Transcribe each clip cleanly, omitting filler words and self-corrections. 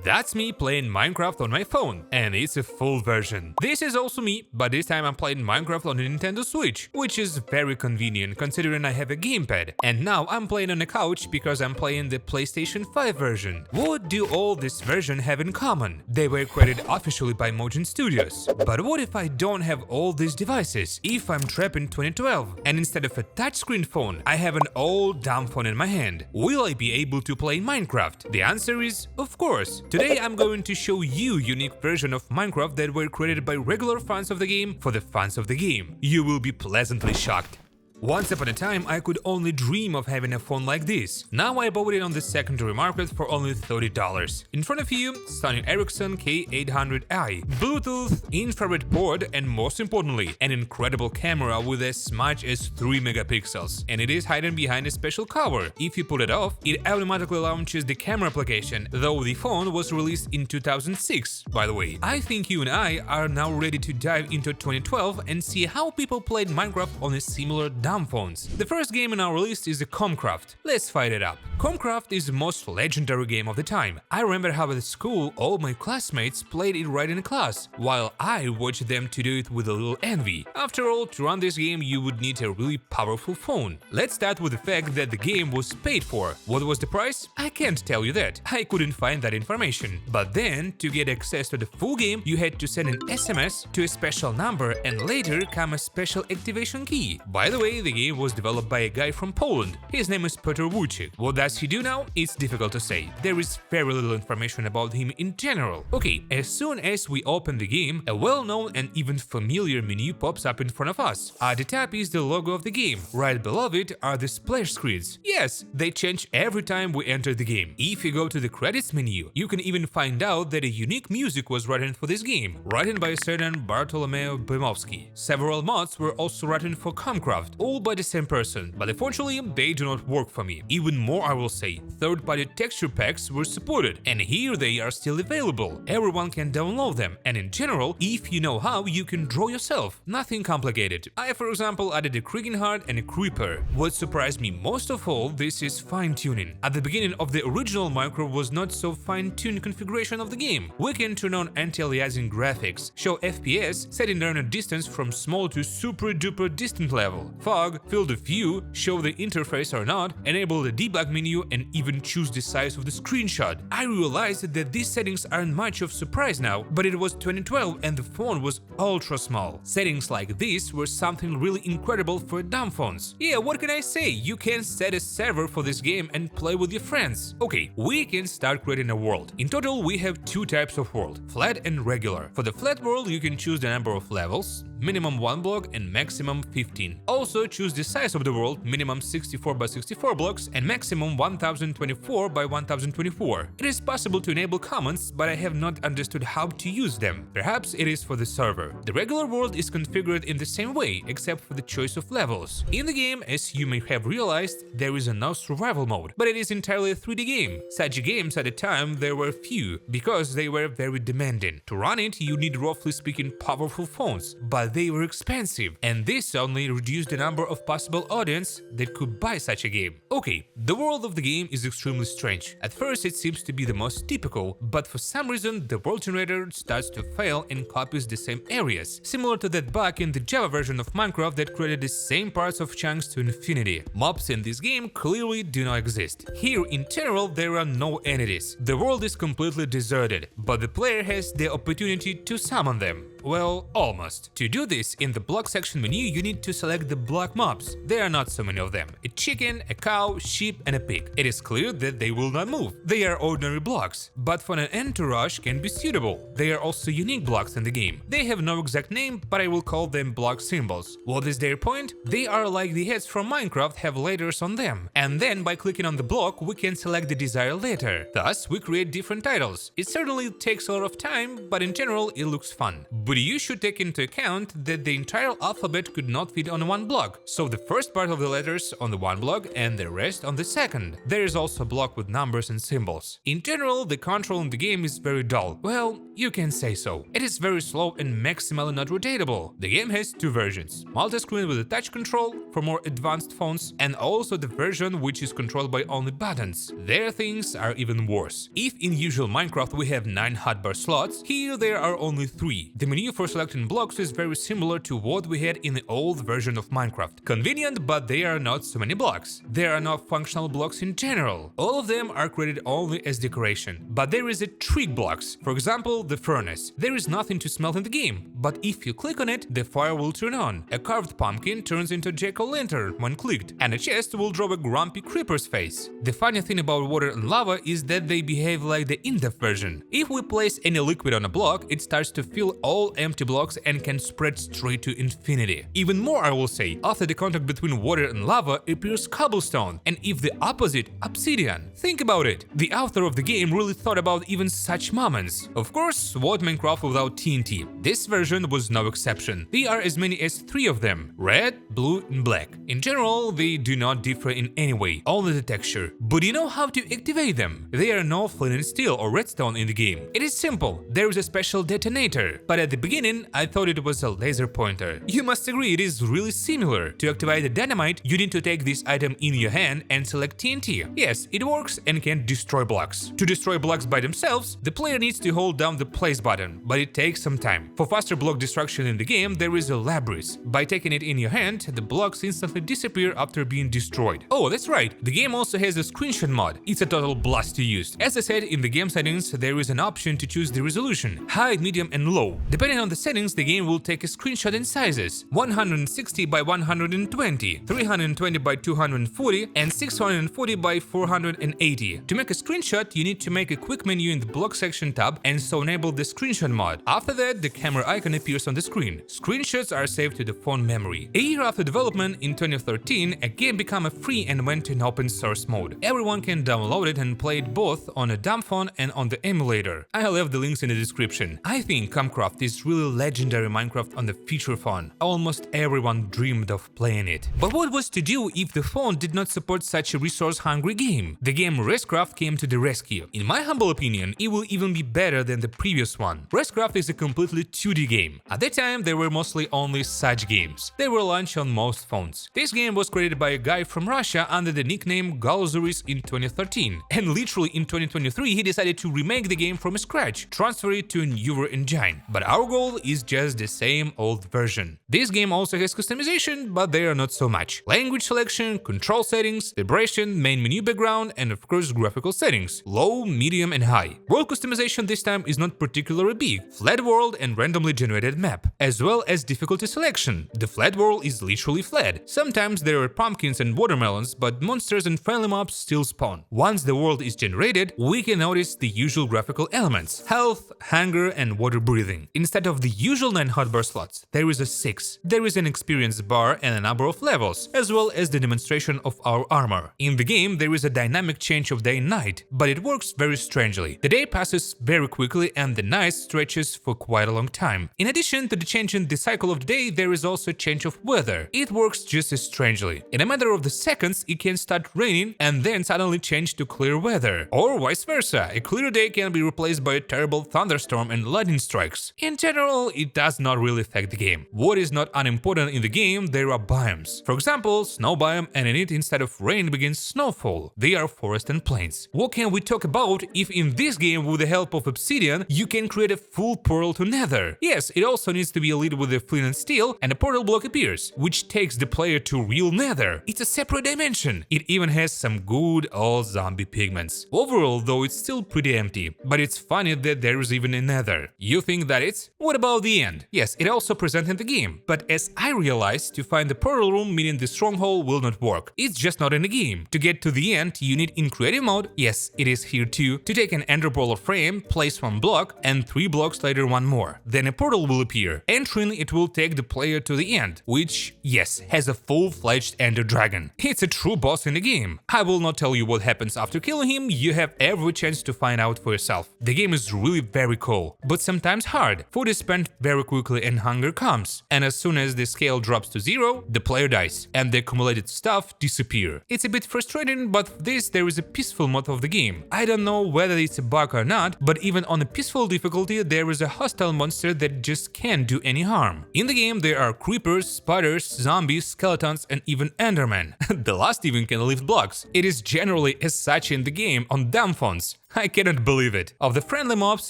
That's me playing Minecraft on my phone, and it's a full version. This is also me, but this time I'm playing Minecraft on a Nintendo Switch, which is very convenient considering I have a gamepad. And now I'm playing on a couch because I'm playing the PlayStation 5 version. What do all this version have in common? They were created officially by Mojang Studios. But what if I don't have all these devices? If I'm trapped in 2012 and instead of a touchscreen phone, I have an old dumb phone in my hand, will I be able to play Minecraft? The answer is, of course. Today I'm going to show you unique version of Minecraft that were created by regular fans of the game for the fans of the game. You will be pleasantly shocked. Once upon a time, I could only dream of having a phone like this. Now I bought it on the secondary market for only $30. In front of you, stunning Ericsson K800i, Bluetooth, infrared port, and most importantly, an incredible camera with as much as 3 megapixels. And it is hidden behind a special cover. If you pull it off, it automatically launches the camera application, though the phone was released in 2006, by the way. I think you and I are now ready to dive into 2012 and see how people played Minecraft on a similar phones. The first game in our list is the Comcraft. Let's fight it up. Comcraft is the most legendary game of the time. I remember how at school all my classmates played it right in class, while I watched them to do it with a little envy. After all, to run this game you would need a really powerful phone. Let's start with the fact that the game was paid for. What was the price? I can't tell you that. I couldn't find that information. But then, to get access to the full game, you had to send an SMS to a special number and later come a special activation key. By the way, the game was developed by a guy from Poland. His name is Piotr Wójcik. What does he do now? It's difficult to say. There is very little information about him in general. Okay, as soon as we open the game, a well-known and even familiar menu pops up in front of us. At the top is the logo of the game. Right below it are the splash screens. Yes, they change every time we enter the game. If you go to the credits menu, you can even find out that a unique music was written for this game, written by a certain Bartolomeo Bymowski. Several mods were also written for Comcraft, all by the same person, but unfortunately they do not work for me. Even more, I will say, third-party texture packs were supported, and here they are still available. Everyone can download them, and in general, if you know how, you can draw yourself. Nothing complicated. I, for example, added a Krigging Heart and a Creeper. What surprised me most of all, this is fine-tuning. At the beginning of the original Minecraft was not so fine-tuned configuration of the game. We can turn on anti-aliasing graphics, show FPS, setting down a distance from small to super-duper distant level, fog, field of view, show the interface or not, enable the debug menu, and even choose the size of the screenshot. I realized that these settings aren't much of a surprise now, but it was 2012 and the phone was ultra small. Settings like this were something really incredible for dumb phones. Yeah, what can I say? You can set a server for this game and play with your friends. Okay, we can start creating a world. In total, we have two types of world, flat and regular. For the flat world, you can choose the number of levels, minimum 1 block and maximum 15. Also choose the size of the world, minimum 64 by 64 blocks and maximum 1024 by 1024. It is possible to enable comments, but I have not understood how to use them. Perhaps it is for the server. The regular world is configured in the same way, except for the choice of levels. In the game, as you may have realized, there is no survival mode, but it is entirely a 3D game. Such games at the time there were few, because they were very demanding. To run it, you need roughly speaking powerful phones, but they were expensive, and this only reduced the number of possible audience that could buy such a game. Okay, the world of the game is extremely strange. At first it seems to be the most typical, but for some reason the world generator starts to fail and copies the same areas, similar to that bug in the Java version of Minecraft that created the same parts of chunks to infinity. Mobs in this game clearly do not exist. Here in general there are no entities. The world is completely deserted, but the player has the opportunity to summon them. Well, almost. To do this, in the block section menu you need to select the block mobs. There are not so many of them. A chicken, a cow, sheep and a pig. It is clear that they will not move. They are ordinary blocks, but for an entourage can be suitable. They are also unique blocks in the game. They have no exact name, but I will call them block symbols. What is their point? They are like the heads from Minecraft have letters on them. And then by clicking on the block we can select the desired letter. Thus we create different titles. It certainly takes a lot of time, but in general it looks fun. But you should take into account that the entire alphabet could not fit on one block, so the first part of the letters on the one block and the rest on the second. There is also a block with numbers and symbols. In general, the control in the game is very dull. Well, you can say so. It is very slow and maximally not rotatable. The game has two versions: multi-screen with a touch control for more advanced phones, and also the version which is controlled by only buttons. There things are even worse. If in usual Minecraft we have 9 hotbar slots, here there are only 3. The menu for selecting blocks is very similar to what we had in the old version of Minecraft. Convenient, but there are not so many blocks. There are no functional blocks in general. All of them are created only as decoration. But there is a trick blocks. For example, the furnace. There is nothing to smelt in the game, but if you click on it, the fire will turn on. A carved pumpkin turns into a jack-o'-lantern when clicked, and a chest will draw a grumpy creeper's face. The funny thing about water and lava is that they behave like the in-depth version. If we place any liquid on a block, it starts to fill all empty blocks and can spread straight to infinity. Even more, I will say, after the contact between water and lava appears cobblestone, and if the opposite, obsidian. Think about it. The author of the game really thought about even such moments. Of course, what Minecraft without TNT? This version was no exception. There are as many as 3 of them: red, blue and black. In general, they do not differ in any way, only the texture. But you know how to activate them? There are no flint and steel or redstone in the game. It is simple. There is a special detonator, but at the beginning I thought it was a laser pointer. You must agree it is really similar. To activate the dynamite, you need to take this item in your hand and select TNT. Yes, it works and can destroy blocks. To destroy blocks by themselves, the player needs to hold down the place button, but it takes some time. For faster block destruction in the game, there is a labyrinth. By taking it in your hand, the blocks instantly disappear after being destroyed. Oh, that's right, the game also has a screenshot mod. It's a total blast to use. As I said, in the game settings, there is an option to choose the resolution: high, medium and low. Depending on the settings, the game will take a screenshot in sizes: 160 by 120, 320 by 240 and 640 by 480. To make a screenshot, you need to make a quick menu in the block section tab and so enable the screenshot mod. After that, the camera icon appears on the screen. Screenshots are saved to the phone memory. A year after development, in 2013, a game became a free and went in open source mode. Everyone can download it and play it both on a Dumbphone and on the emulator. I left the links in the description. I think Comcraft is really legendary Minecraft on the feature phone. Almost everyone dreamed of playing it. But what was to do if the phone did not support such a resource-hungry game? The game Rcraft came to the rescue. In my humble opinion, it will even be better than the previous one. Rcraft is a completely 2D game. At that time, there were mostly only such games. They were launched on most phones. This game was created by a guy from Russia under the nickname Galzuris in 2013. And literally in 2023, he decided to remake the game from scratch, transfer it to a newer engine. But our goal is just the same old version. This game also has customization, but they are not so much. Language selection, control settings, vibration, main menu background, and of course graphical settings: low, medium and high. World customization this time is not particularly big: flat world and randomly generated map, as well as difficulty selection. The flat world is literally flat. Sometimes there are pumpkins and watermelons, but monsters and friendly mobs still spawn. Once the world is generated, we can notice the usual graphical elements: health, hunger and water breathing. Instead of the usual 9 hotbar slots, there is a 6. There is an experience bar and a number of levels, as well as the demonstration of our armor. In the game, there is a dynamic change of day and night, but it works very strangely. The day passes very quickly and the night stretches for quite a long time. In addition to the change in the cycle of the day, there is also a change of weather. It works just as strangely. In a matter of the seconds, it can start raining and then suddenly change to clear weather. Or vice versa, a clear day can be replaced by a terrible thunderstorm and lightning strikes. In general, it does not really affect the game. What is not unimportant in the game, there are biomes. For example, snow biome, and in it instead of rain begins snowfall. They are forest and plains. What can we talk about if in this game with the help of obsidian you can create a full portal to Nether? Yes, it also needs to be lit with the flint and steel and a portal block appears, which takes the player to real Nether. It's a separate dimension. It even has some good old zombie pigments. Overall though, it's still pretty empty, but it's funny that there is even a Nether. You think that it's? What about the end? Yes, it also present in the game, but as I realized, to find the portal room meaning the stronghold will not work. It's just not in the game. To get to the end, you need in creative mode, yes, it is here too, to take an ender pearl frame, place 1 block, and 3 blocks later 1 more. Then a portal will appear. Entering it will take the player to the end, which, yes, has a full-fledged ender dragon. It's a true boss in the game. I will not tell you what happens after killing him, you have every chance to find out for yourself. The game is really very cool, but sometimes hard. For this is spent very quickly and hunger comes. And as soon as the scale drops to 0, the player dies, and the accumulated stuff disappear. It's a bit frustrating, but for this there is a peaceful mode of the game. I don't know whether it's a bug or not, but even on a peaceful difficulty there is a hostile monster that just can't do any harm. In the game there are creepers, spiders, zombies, skeletons, and even endermen. The last even can lift blocks. It is generally as such in the game on Dumbphones. I cannot believe it. Of the friendly mobs,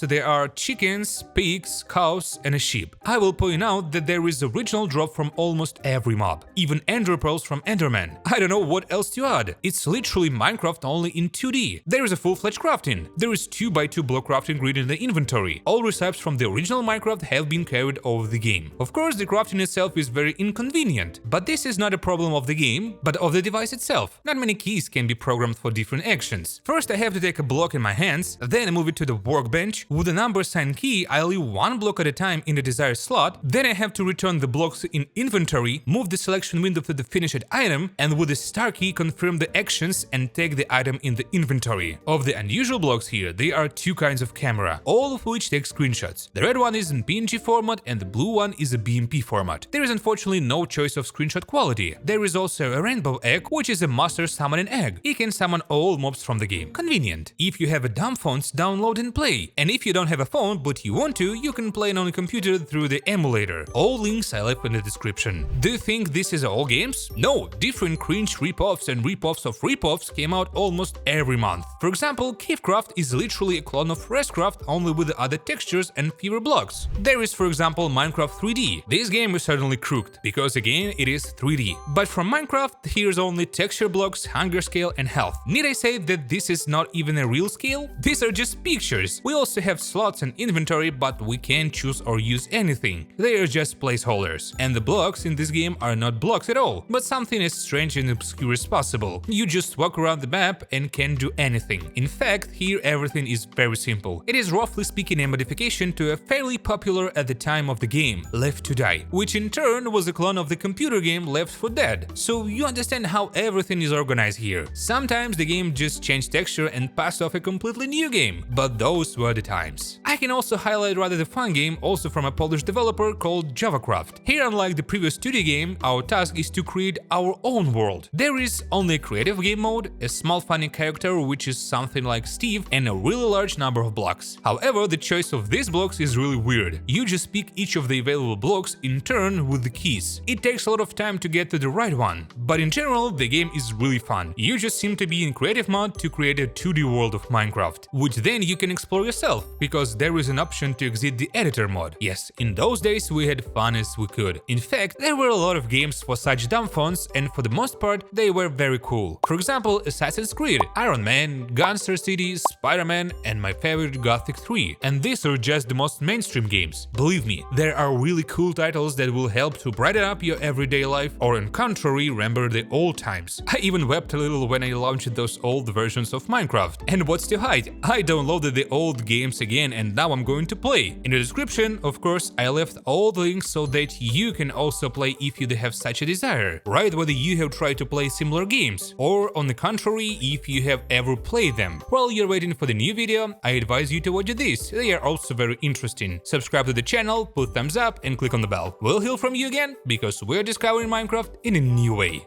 there are chickens, pigs, cows, and a sheep. I will point out that there is original drop from almost every mob, even ender pearls from endermen. I don't know what else to add. It's literally Minecraft only in 2D. There is a full-fledged crafting. There is 2x2 block crafting grid in the inventory. All recipes from the original Minecraft have been carried over the game. Of course, the crafting itself is very inconvenient, but this is not a problem of the game, but of the device itself. Not many keys can be programmed for different actions. First, I have to take a block in my hands, then I move it to the workbench. With the number sign key, I leave one block at a time in the desired slot, then I have to return the blocks in inventory, move the selection window to the finished item, and with the star key confirm the actions and take the item in the inventory. Of the unusual blocks here, there are two kinds of camera, all of which take screenshots. The red one is in PNG format and the blue one is a BMP format. There is unfortunately no choice of screenshot quality. There is also a rainbow egg, which is a master summoning egg. It can summon all mobs from the game. Convenient. If you have a Dumbphone, download and play. And if you don't have a phone but you want to, you can play it on a computer through the emulator. All links I left in the description. Do you think this is all games? No, different cringe rip-offs and rip-offs of rip-offs came out almost every month. For example, Comcraft is literally a clone of Rcraft, only with the other textures and fewer blocks. There is, for example, Minecraft 3D. This game is certainly crooked, because again it is 3D. But from Minecraft, here's only texture blocks, hunger scale and health. Need I say that this is not even a real scale? These are just pictures. We also have slots and inventory, but we can't choose or use anything. They are just placeholders. And the blocks in this game are not blocks at all, but something as strange and obscure as possible. You just walk around the map and can't do anything. In fact, here everything is very simple. It is roughly speaking a modification to a fairly popular at the time of the game, Left 4 Dead, which in turn was a clone of the computer game Left 4 Dead. So you understand how everything is organized here. Sometimes the game just changed texture and passed off a completely new game, but those were the times. I can also highlight rather the fun game, also from a Polish developer called Rcraft. Here, unlike the previous 2D game, our task is to create our own world. There is only a creative game mode, a small funny character which is something like Steve, and a really large number of blocks. However, the choice of these blocks is really weird. You just pick each of the available blocks in turn with the keys. It takes a lot of time to get to the right one, but in general the game is really fun. You just seem to be in creative mode to create a 2D world of Minecraft, which then you can explore yourself, because there is an option to exit the editor mode. Yes, in those days we had fun as we could. In fact, there were a lot of games for such Dumbphones, and for the most part they were very cool. For example, Assassin's Creed, Iron Man, Gunster City, Spider-Man, and my favorite Gothic 3. And these are just the most mainstream games. Believe me, there are really cool titles that will help to brighten up your everyday life, or on contrary, remember the old times. I even wept a little when I launched those old versions of Minecraft. And what's to hide? I downloaded the old games again and now I'm going to play. In the description, of course, I left all the links so that you can also play if you have such a desire. Write whether you have tried to play similar games, or on the contrary, if you have ever played them. While you're waiting for the new video, I advise you to watch this. They are also very interesting. Subscribe to the channel, put thumbs up and click on the bell. We'll hear from you again, because we're discovering Minecraft in a new way.